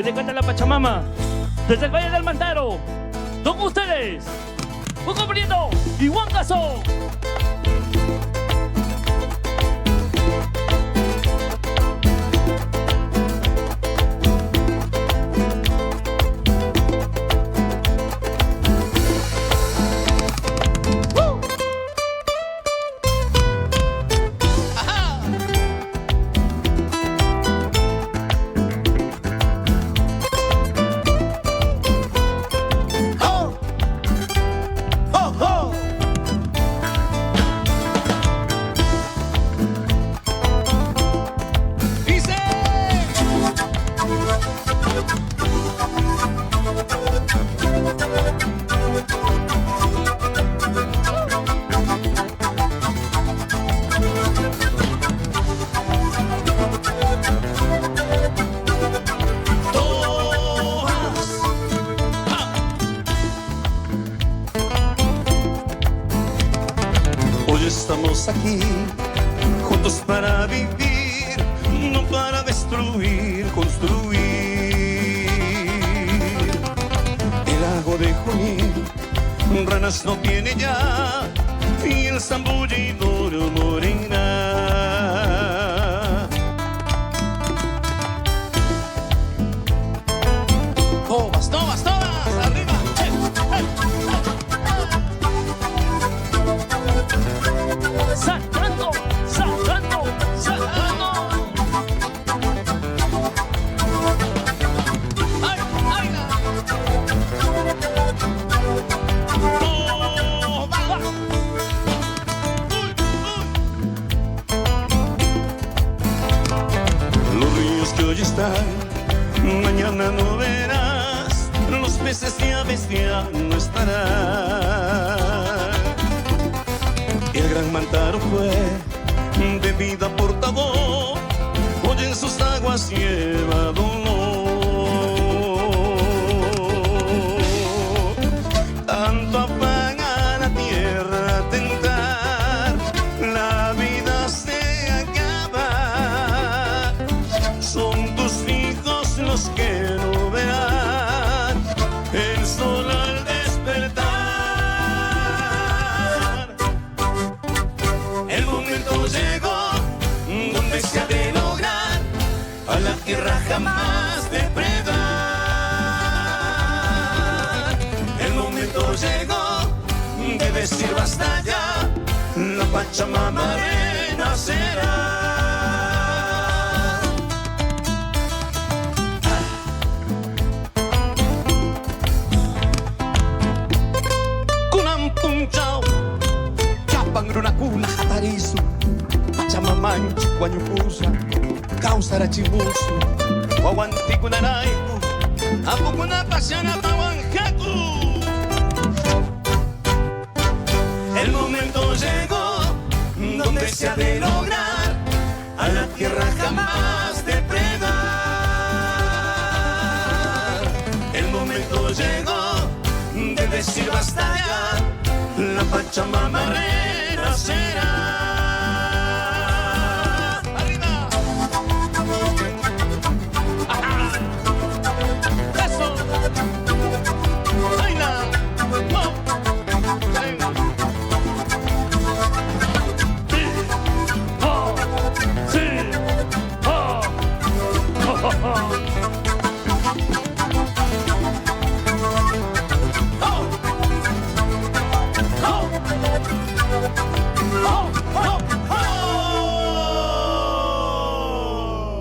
que le canta la Pachamama desde el Valle del Mantaro. Con ustedes, Hugo Prieto y Juan Gaso. Estamos aquí, juntos para vivir, no para destruir, construir. El lago de Junín, ranas no tiene ya, y el zambullidor morena. Todas, todas, todas, arriba. Saltando, saltando, saltando. ¡Ay, ay! ¡Oh, va! Los ríos que hoy están, mañana no verás. Los peces y aves ya no estarán. El gran Mantaro fue de vida portador, hoy en sus aguas lleva dolor. Tanto afán a la tierra tentar, la vida se acaba. Son tus hijos los que no verán el sol al despertar. El momento llegó donde se ha de lograr a la tierra jamás depredar. El momento llegó de decir basta ya, la Pachamama renacerá. Kunam punchao Pangrunakula hatarisu Pachamamanchi kwanyukusa Kausara chimusu Wawantikunanaiku Apukuna pasiana pawanjaku. El momento llegó donde se ha de lograr a la tierra jamás depredar. El momento llegó de decir basta ya, la Pachamama renacerá.